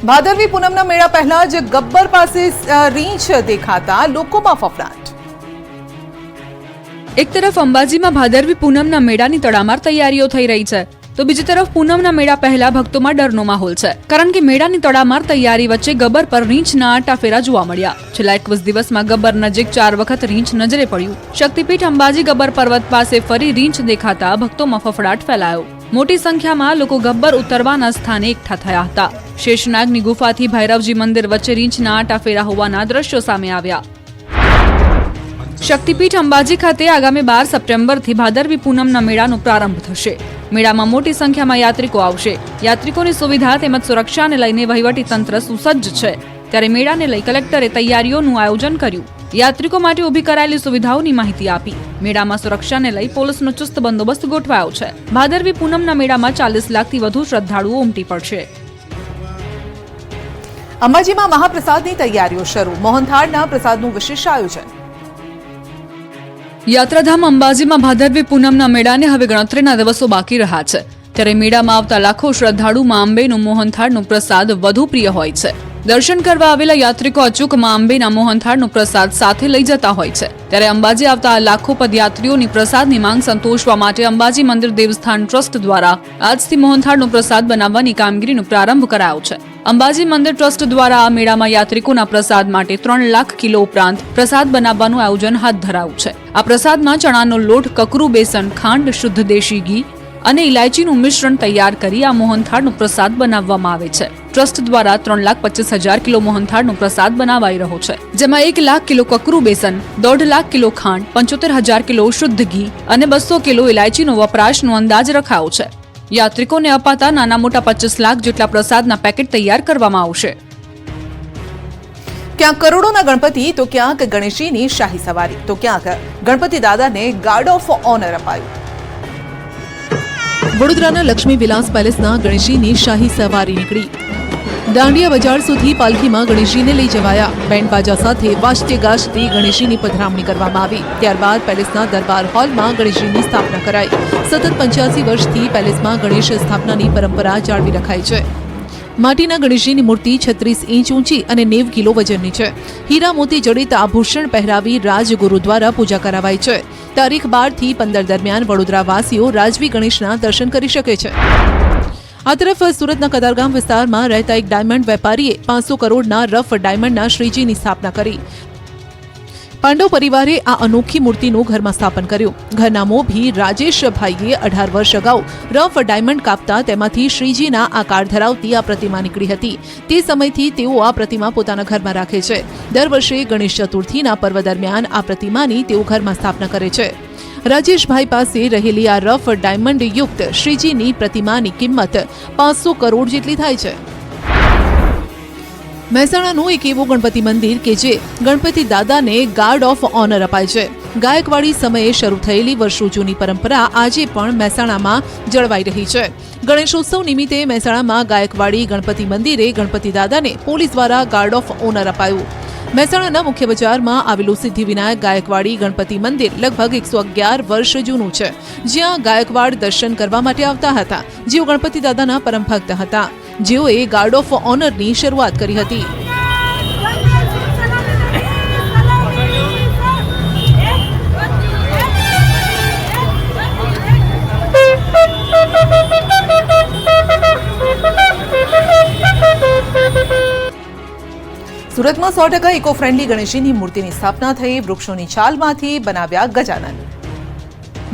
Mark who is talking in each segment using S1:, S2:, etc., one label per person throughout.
S1: ભાદરવી પૂનમના મેળા પહેલા જ ગબ્બર પાસે રીંછ દેખાતા લોકોમાં ફફડાટ।
S2: એક તરફ અંબાજીમાં ભાદરવી પૂનમના મેળાની તડામાર તૈયારીઓ થઈ રહી છે, તો બીજી તરફ પૂનમના મેળા પહેલા ભક્તોમાં ડરનો માહોલ છે, કારણ કે મેળાની તડામાર તૈયારી વચ્ચે ગબ્બર પર રીંછના આટાફેરા જોવા મળ્યા। છેલ્લા 21 દિવસમાં ગબ્બર નજીક 4 વખત રીંછ નજરે પડ્યું। શક્તિપીઠ અંબાજી ગબ્બર પર્વત પાસે ફરી રીંછ દેખાતા ભક્તોમાં ફફડાટ ફેલાયો। મોટી સંખ્યામાં લોકો ગબ્બર ઉતરવાના સ્થાને એકઠા થયા હતા। શેષનાગની ગુફાથી ભૈરવજી મંદિર વચ્ચે રીંછના આટાફેરા હોવાના દ્રશ્યો સામે આવ્યા। શક્તિપીઠ અંબાજી ખાતે આગામી 12 સપ્ટેમ્બરથી ભાદરવી પૂનમના મેળાનો પ્રારંભ થશે। મેળામાં મોટી સંખ્યામાં યાત્રિકો આવશે। યાત્રિકોની સુવિધા તેમજ સુરક્ષાને લઈને વહીવટી તંત્ર સુસજ્જ છે, ત્યારે મેળાને લઈ કલેક્ટરે તૈયારીઓનું આયોજન કર્યું। યાત્રિકો માટે ઊભી કરાયેલી સુવિધાઓની માહિતી આપી। મેળામાં સુરક્ષાને લઈ પોલીસનો ચુસ્ત બંદોબસ્ત ગોઠવાયો છે। ભાદરવી પૂનમના મેળામાં 40 લાખથી વધુ શ્રદ્ધાળુઓ ઉમટી પડશે।
S1: અંબાજીમાં મહાપ્રસાદની તૈયારીઓ શરૂ। મોહનથાળના પ્રસાદનું વિશેષ આયોજન।
S2: યાત્રાધામ અંબાજીમાં ભાદરવી પૂનમના મેળાને હવે ગણતરીના દિવસો બાકી રહ્યા છે, ત્યારે મેળામાં આવતા લાખો શ્રદ્ધાળુમાં અંબેનું મોહનથાળનો પ્રસાદ વધુ પ્રિય હોય છે। દર્શન કરવા આવેલા યાત્રિકો અચૂક માં અંબેના મોહનથાળનો પ્રસાદ સાથે લઈ જતા હોય છે, ત્યારે અંબાજી આવતા લાખો પદયાત્રીઓની પ્રસાદની માંગ સંતોષવા માટે અંબાજી મંદિર દેવસ્થાન ટ્રસ્ટ દ્વારા આજથી મોહનથાળનો પ્રસાદ બનાવવાની કામગીરીનો પ્રારંભ કરાયો છે। અંબાજી મંદિર ટ્રસ્ટ દ્વારા આ મેળામાં યાત્રિકોના પ્રસાદ માટે 3 લાખ કિલો ઉપરાંત પ્રસાદ બનાવવાનું આયોજન હાથ ધરાયું છે। આ પ્રસાદમાં ચણાનો લોટ, કકરું બેસન, ખાંડ, શુદ્ધ દેશી ઘી અને ઇલાયચીનું મિશ્રણ તૈયાર કરી આ મોહનથાળનો પ્રસાદ બનાવવામાં આવે છે। ટ્રસ્ટ દ્વારા 3,25,000 કિલો મોહનથાળનો પ્રસાદ બનાવાઈ રહ્યો છે, જેમાં 1 લાખ કિલો કકરું બેસન, 1.5 લાખ કિલો ખાંડ, 75,000 કિલો શુદ્ધ ઘી અને 200 કિલો ઇલાયચીનો વપરાશનો અંદાજ રખાયો છે। યાત્રિકોને અપાતા નાના મોટા 25 લાખ જેટલા પ્રસાદના પેકેટ તૈયાર કરવામાં આવશે।
S1: ક્યાંક કરોડોના ગણપતિ તો ક્યાંક ગણેશજીની શાહી સવારી તો ક્યાંક ગણપતિ દાદાને ગાર્ડ ઓફ ઓનર અપાયું। વડોદરાના લક્ષ્મી વિલાસ પેલેસના ગણેશજીની શાહી સવારી નીકળી। દાંડિયા બજાર સુધી પાલખીમાં ગણેશજીને લઈ જવાયા। બેન્ડ બાજા સાથે વાજતે ગાજતે ગણેશજીની પધરામણી કરવામાં આવી। ત્યારબાદ પેલેસના દરબાર હોલમાં ગણેશજીની સ્થાપના કરાઈ। સતત 85 વર્ષથી પેલેસમાં ગણેશ સ્થાપનાની પરંપરા જાળવી રખાઈ છે। માટીના ગણેશજીની મૂર્તિ 36 ઇંચ ઊંચી અને 90 કિલો વજનની છે। હીરા મોતી જડિત આભૂષણ પહેરાવી રાજગુરુ દ્વારા પૂજા કરાવાય છે। તારીખ 12 થી 15 દરમિયાન વડોદરા વાસીઓ રાજવી ગણેશના દર્શન કરી શકે છે। આ તરફ સુરતના કતારગામ વિસ્તારમાં રહેતા એક ડાયમંડ વેપારીએ 500 કરોડના રફ ડાયમંડના શ્રીજીની સ્થાપના કરી। પાંડવ પરિવારે આ અનોખી મૂર્તિનું ઘરમાં સ્થાપન કર્યું। ઘરના મોભી રાજેશભાઈએ 18 વર્ષ અગાઉ રફ ડાયમંડ કાપતા તેમાંથી શ્રીજીના આકાર ધરાવતી આ પ્રતિમા નીકળી હતી। તે સમયથી તેઓ આ પ્રતિમા પોતાના ઘરમાં રાખે છે। દર વર્ષે ગણેશ ચતુર્થીના પર્વ દરમિયાન આ પ્રતિમાની તેઓ ઘરમાં સ્થાપના કરે છે। રાજેશભાઈ પાસે રહેલી આ રફ ડાયમંડ યુક્ત શ્રીજીની પ્રતિમાની કિંમત 500 કરોડ જેટલી થાય છે। મહેસાણાનું એક એવું ગણપતિ મંદિર કે જે ગણપતિ દાદાને ગાર્ડ ઓફ ઓનર અપાય છે। ગાયકવાડી સમયે શરૂ થયેલી વર્ષો જૂની પરંપરા આજે પણ મહેસાણામાં જળવાઈ રહી છે। ગણેશોત્સવ નિમિત્તે મહેસાણામાં ગાયકવાડી ગણપતિ મંદિરે ગણપતિ દાદાને પોલીસ દ્વારા ગાર્ડ ઓફ ઓનર અપાયું। મહેસાણાના મુખ્ય બજારમાં આવેલું સિદ્ધિવિનાયક ગાયકવાડી ગણપતિ મંદિર લગભગ 111 વર્ષ જૂનું છે, જ્યાં ગાયકવાડ દર્શન કરવા માટે આવતા હતા, જેઓ ગણપતિ દાદાના પરમ ભક્ત હતા, જેઓએ ગાર્ડ ઓફ ઓનરની શરૂઆત કરી હતી। સુરતમાં 100% ઇકો ફ્રેન્ડલી ગણેશજીની મૂર્તિની સ્થાપના થઈ। વૃક્ષોની છાલમાંથી બનાવ્યા ગજાનન।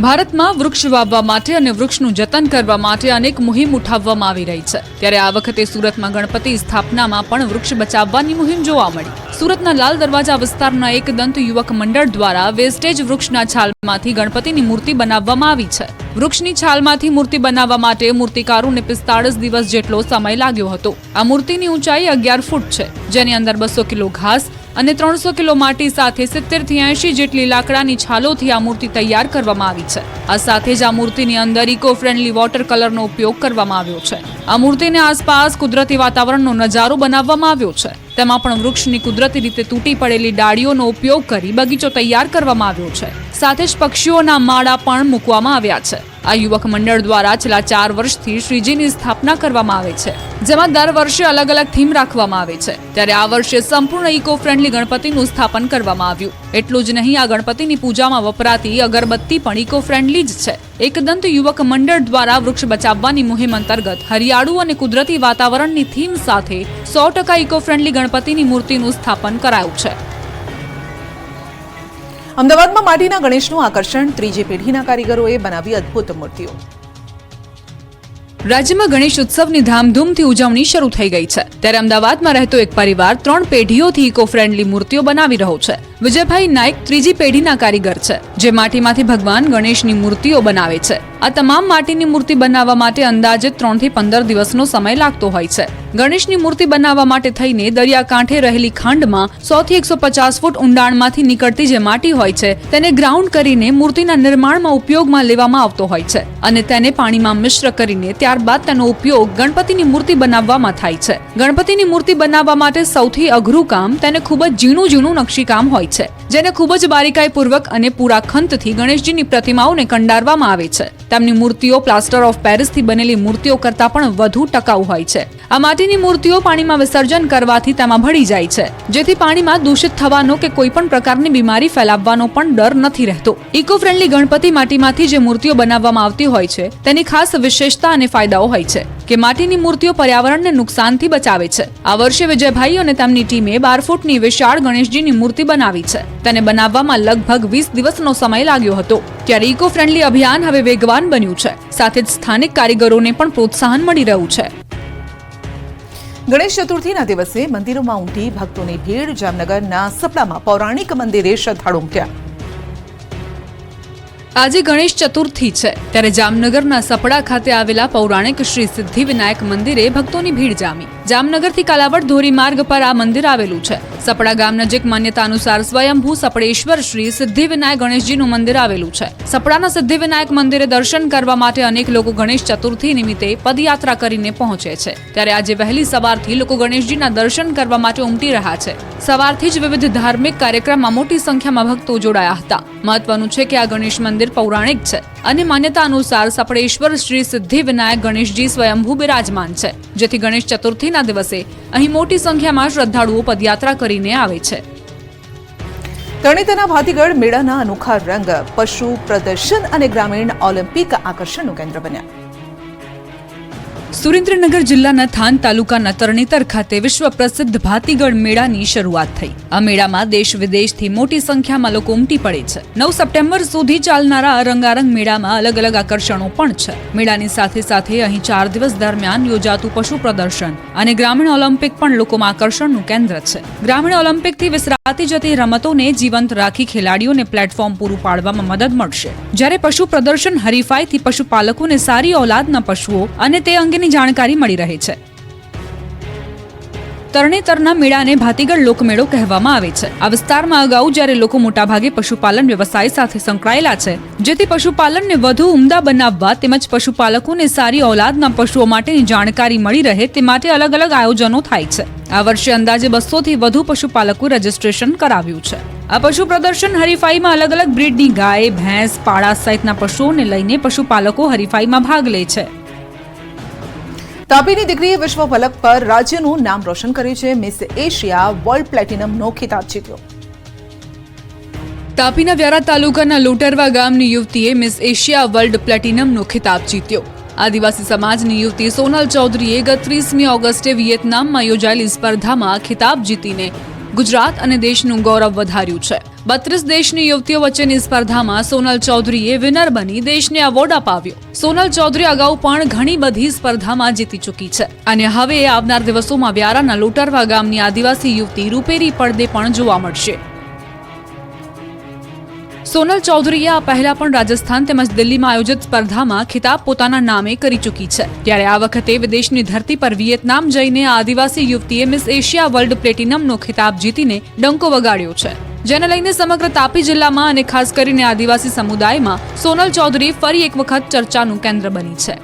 S2: ભારતમાં વૃક્ષ વાવવા માટે અને વૃક્ષનું જતન કરવા માટે અનેક મુહિમ ઉઠાવવામાં આવી રહી છે, ત્યારે આ વખતે સુરતમાં ગણપતિ સ્થાપનામાં પણ વૃક્ષ બચાવવાની મુહિમ જોવા મળી। સુરતના લાલ દરવાજા વિસ્તારના એક દંત યુવક મંડળ દ્વારા વેસ્ટેજ વૃક્ષના છાલમાંથી ગણપતિની મૂર્તિ બનાવવામાં આવી છે। વૃક્ષની છાલમાંથી મૂર્તિ બનાવવા માટે મૂર્તિકારોને 45 દિવસ જેટલો સમય લાગ્યો હતો। આ મૂર્તિની ઊંચાઈ 11 ફૂટ છે, જેની અંદર 200 કિલો ઘાસ અને 300 કિલો માટી સાથે 70 થી 80 જેટલી લાકડાની છાલોથી આ મૂર્તિ તૈયાર કરવામાં આવી છે। આ સાથે જ આ મૂર્તિની અંદર ઇકો ફ્રેન્ડલી વોટર કલરનો ઉપયોગ કરવામાં આવ્યો છે। આ મૂર્તિને આસપાસ કુદરતી વાતાવરણનો નજારો બનાવવામાં આવ્યો છે। તેમાં પણ વૃક્ષની કુદરતી રીતે તૂટી પડેલી ડાળીઓનો ઉપયોગ કરી બગીચો તૈયાર કરવામાં આવ્યો છે। સાથે જ પક્ષીઓના માળા પણ મૂકવામાં આવ્યા છે. આ યુવક મંડળ દ્વારા છેલ્લા 4 વર્ષથી શ્રીજીની સ્થાપના કરવામાં આવે છે, જેમાં દર વર્ષે અલગ અલગ થીમ રાખવામાં આવે છે. ત્યારે આ વર્ષે સંપૂર્ણ ઇકો ફ્રેન્ડલી ગણપતિનું સ્થાપન કરવામાં આવ્યું. એટલું જ નહીં, આ ગણપતિની પૂજામાં વપરાતી અગરબત્તી પણ ઇકો ફ્રેન્ડલી જ છે. એકદંત યુવક મંડળ દ્વારા વૃક્ષ બચાવવાની મુહિમ અંતર્ગત હરિયાળું અને કુદરતી વાતાવરણની થીમ સાથે 100% ઇકો ફ્રેન્ડલી ગણપતિની મૂર્તિનું સ્થાપન કરાયું છે.
S1: અમદાવાદમાં માટીના ગણેશનું આકર્ષણ, ત્રીજી પેઢીના કારીગરોએ બનાવી અદ્ભુત મૂર્તિઓ.
S2: રાજ્યમાં ગણેશ ઉત્સવની ધામધૂમથી ઉજવણી શરૂ થઈ ગઈ છે. ત્યારે અમદાવાદમાં રહેતો એક પરિવાર 3 પેઢીઓથી ઇકો ફ્રેન્ડલી મૂર્તિઓ બનાવી રહ્યો છે. વિજયભાઈ નાયક ત્રીજી પેઢીના કારીગર છે, જે માટીમાંથી ભગવાન ગણેશની મૂર્તિઓ બનાવે છે. આ તમામ માટીની મૂર્તિ બનાવવા માટે અંદાજે 3 થી 15 દિવસનો સમય લાગતો હોય છે. ગણેશની મૂર્તિ બનાવવા માટે થઈને દરિયાકાંઠે રહેલી ખાંડમાં 100 થી 150 ફૂટ ઊંડાણમાંથી નીકળતી જે માટી હોય છે, તેને ગ્રાઉન્ડ કરીને મૂર્તિના નિર્માણમાં ઉપયોગમાં લેવામાં આવતો હોય છે અને તેને પાણીમાં મિશ્ર કરીને ત્યારબાદ તેનો ઉપયોગ ગણપતિની મૂર્તિ બનાવવામાં થાય છે. ગણપતિની મૂર્તિ બનાવવા માટે સૌથી અઘરું કામ તેને ખૂબ જ ઝીણું નકશીકામ હોય છે, જેને ખૂબ જ બારીકાઈપૂર્વક અને પૂરા ખંતથી ગણેશજીની પ્રતિમાઓને કંડારવામાં આવે છે. તેમની મૂર્તિઓ પ્લાસ્ટર ઓફ પેરિસથી બનેલી મૂર્તિઓ કરતાં પણ વધુ ટકાઉ હોય છે. આ માટીની મૂર્તિઓ પાણીમાં વિસર્જન કરવાથી તેમાં ભળી જાય છે, જેથી પાણીમાં દૂષિત થવાનો કે કોઈ પણ પ્રકારની બીમારી ફેલાવવાનો પણ ડર નથી રહેતો. ઇકો ફ્રેન્ડલી ગણપતિ માટીમાંથી જે મૂર્તિઓ બનાવવામાં આવતી હોય છે, તેની ખાસ વિશેષતા અને ફાયદાઓ હોય છે કે માટીની મૂર્તિઓ પર્યાવરણને નુકસાનથી બચાવે છે. આ વર્ષે વિજયભાઈ અને તેમની ટીમે 12 ફૂટની વિશાળ ગણેશજીની મૂર્તિ બનાવી છે. તેને બનાવવામાં લગભગ 20 દિવસનો સમય લાગ્યો હતો. ત્યારે ઇકો ફ્રેન્ડલી અભિયાન હવે વેગવાન બન્યું છે, સાથે જ સ્થાનિક કારીગરોને પણ પ્રોત્સાહન મળી રહ્યું છે.
S1: ગણેશ ચતુર્થીના દિવસે મંદિરોમાં ઉમટી ભક્તોની ભીડ. જામનગરના સપડામાં પૌરાણિક મંદિરે શ્રદ્ધાળુ ઉમટ્યા.
S2: આજે ગણેશ ચતુર્થી છે, ત્યારે જામનગરના સપડા ખાતે આવેલા પૌરાણિક શ્રી સિદ્ધિવિનાયક મંદિરે ભક્તોની ભીડ જામી. જામનગરથી કાલાવડ ધોરીમાર્ગ પર આ મંદિર આવેલું છે. સપડા ગામ નજીક માન્યતા અનુસાર સ્વયંભૂ સપડેશ્વર શ્રી સિદ્ધિવિનાયક ગણેશજીનું મંદિર આવેલું છે. સપડાના સિદ્ધિવિનાયક મંદિરે દર્શન કરવા માટે અનેક લોકો ગણેશ ચતુર્થી નિમિત્તે પદયાત્રા કરીને પહોંચે છે. ત્યારે આજે વહેલી સવારથી લોકો ગણેશજીના દર્શન કરવા માટે ઉમટી રહ્યા છે. સવારથી જ વિવિધ ધાર્મિક કાર્યક્રમમાં મોટી સંખ્યામાં ભક્તો જોડાયા હતા. મહત્વનું છે કે આ ગણેશ મંદિર પૌરાણિક છે અને માન્યતા અનુસાર સપડેશ્વર શ્રી સિદ્ધિવિનાયક ગણેશજી સ્વયંભૂ બિરાજમાન છે, જેથી ગણેશ ચતુર્થીના દિવસે અહીં મોટી સંખ્યામાં શ્રદ્ધાળુઓ પદયાત્રા કરીને આવે છે.
S1: તરણેતરના ભાતીગળ મેળાના અનોખા રંગ, પશુ પ્રદર્શન અને ગ્રામીણ ઓલિમ્પિક આકર્ષણનું કેન્દ્ર બન્યા.
S2: સુરેન્દ્રનગર જિલ્લાના થાન તાલુકાના તરણેતર ખાતે વિશ્વ પ્રસિદ્ધ ભાતીગળ મેળાની શરૂઆત થઈ. આ મેળામાં દેશ વિદેશથી મોટી સંખ્યામાં લોકો ઉમટી પડે છે. 9 સપ્ટેમ્બર સુધી ચાલનારા રંગારંગ મેળામાં અલગ અલગ આકર્ષણો પણ છે. મેળાની સાથે સાથે અહીં 4 દિવસ દરમિયાન યોજાતું પશુ પ્રદર્શન અને ગ્રામીણ ઓલિમ્પિક પણ લોકોમાં આકર્ષણનું કેન્દ્ર છે. ગ્રામીણ ઓલિમ્પિકથી વિસરાતી જતી રમતોને જીવંત રાખી ખેલાડીઓને પ્લેટફોર્મ પૂરું પાડવામાં મદદ મળશે, જ્યારે પશુ પ્રદર્શન હરીફાઈથી પશુપાલકોને સારી ઓલાદના પશુઓ અને તે અંગેની જાણકારી મળી રહે છે. તરણેતરના મેળાને ભાતીગળ લોકમેળો કહેવામાં આવે છે. આ વિસ્તારમાં અગાઉ જ્યારે લોકો મોટાભાગે પશુપાલન વ્યવસાય સાથે સંકળાયેલા છે, જેથી પશુપાલનને વધુ ઉમદા બનાવવા તેમજ પશુપાલકોને સારી ઓલાદના પશુઓ માટેની જાણકારી મળી રહે તે માટે અલગ અલગ આયોજનો થાય છે. આ વર્ષે અંદાજે 200 થી વધુ પશુપાલકોએ રજીસ્ટ્રેશન કરાવ્યું છે. આ પશુ પ્રદર્શન હરીફાઈમાં અલગ અલગ બ્રીડની ગાય, ભેંસ, પાડા સહિતના પશુઓને લઈને પશુપાલકો હરીફાઈમાં ભાગ લે છે.
S1: તાપીની દીકરીએ વિશ્વ ફલક પર રાજ્યનું નામ રોશન કર્યું છે. મિસ એશિયા વર્લ્ડ પ્લેટિનમનો ખિતાબ જીત્યો.
S2: તાપીના વ્યારા તાલુકાના લોટરવા ગામની યુવતીએ મિસ એશિયા વર્લ્ડ પ્લેટિનમનો ખિતાબ જીત્યો. આદિવાસી સમાજની યુવતી સોનલ ચૌધરીએ ગત 30મી ઓગસ્ટે વિયેતનામમાં યોજાયેલી સ્પર્ધામાં ખિતાબ જીતીને ગુજરાત અને દેશનું ગૌરવ વધાર્યું છે. 32 દેશની યુવતીઓ વચ્ચેની સ્પર્ધામાં સોનલ ચૌધરીએ વિનર બની દેશને એવોર્ડ અપાવ્યો. સોનલ ચૌધરી અગાઉ પણ ઘણી બધી સ્પર્ધામાં જીતી ચૂકી છે અને હવે આવનાર દિવસોમાં વ્યારાના લોટરવા ગામની આદિવાસી યુવતી રૂપેરી પડદે પણ જોવા મળશે. સોનલ ચૌધરીએ આ પહેલા પણ રાજસ્થાન તેમજ દિલ્હીમાં આયોજિત સ્પર્ધામાં ખિતાબ પોતાના નામે કરી ચૂકી છે. ત્યારે આ વખતે વિદેશની ધરતી પર વિયેતનામ જઈને આ આદિવાસી યુવતીએ મિસ એશિયા વર્લ્ડ પ્લેટિનમનો ખિતાબ જીતીને ડંકો વગાડ્યો છે, જેને લઈને સમગ્ર તાપી જિલ્લામાં અને ખાસ કરીને આદિવાસી સમુદાયમાં સોનલ ચૌધરી ફરી એક વખત ચર્ચાનું કેન્દ્ર બની છે.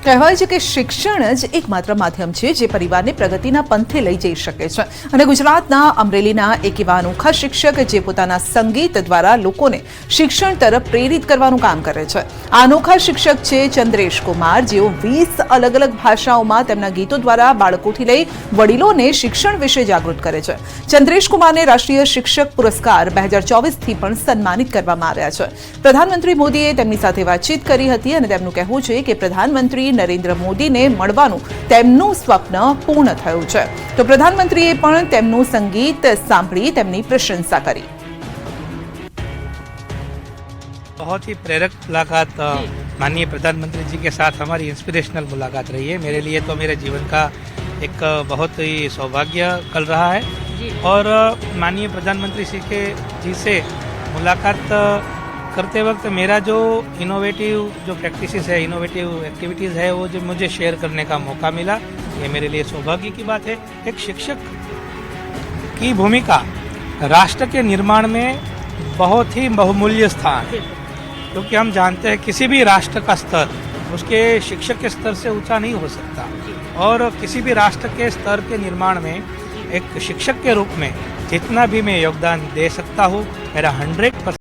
S1: કહેવાય છે કે શિક્ષણ જ એકમાત્ર માધ્યમ છે જે પરિવારને પ્રગતિના પંથે લઈ જઈ શકે છે અને ગુજરાતના અમરેલીના એક એવા અનોખા શિક્ષક જે પોતાના સંગીત દ્વારા લોકોને શિક્ષણ તરફ પ્રેરિત કરવાનું કામ કરે છે. આ અનોખા શિક્ષક છે ચંદ્રેશ કુમાર, જેઓ 20 અલગ અલગ ભાષાઓમાં તેમના ગીતો દ્વારા બાળકોથી લઈ વડીલોને શિક્ષણ વિશે જાગૃત કરે છે. ચંદ્રેશ કુમારને રાષ્ટ્રીય શિક્ષક પુરસ્કાર 2024થી પણ સન્માનિત કરવામાં આવ્યા છે. પ્રધાનમંત્રી મોદીએ તેમની સાથે વાતચીત કરી હતી અને તેમનું કહેવું છે કે પ્રધાનમંત્રી નરેન્દ્ર મોદીને મળવાનું તેમનું સ્વપ્ન પૂર્ણ થયું છે. તો પ્રધાનમંત્રીએ પણ તેમનું સંગીત સાંભળી તેમની પ્રશંસા કરી.
S3: बहुत ही प्रेरक मुलाकात माननीय प्रधानमंत्री जी के साथ हमारी इंस्पिरेशनल मुलाकात रही है. मेरे लिए तो मेरे जीवन का एक बहुत ही सौभाग्य कल रहा है और माननीय प्रधानमंत्री जी से मुलाकात करते वक्त मेरा जो इनोवेटिव जो प्रैक्टिसेस है, इनोवेटिव एक्टिविटीज़ है, वो जो मुझे शेयर करने का मौका मिला, ये मेरे लिए सौभाग्य की बात है. एक शिक्षक की भूमिका राष्ट्र के निर्माण में बहुत ही बहुमूल्य स्थान है, क्योंकि हम जानते हैं किसी भी राष्ट्र का स्तर उसके शिक्षक के स्तर से ऊंचा नहीं हो सकता और किसी भी राष्ट्र के स्तर के निर्माण में एक शिक्षक के रूप में जितना भी मैं योगदान दे सकता हूँ, मेरा 100%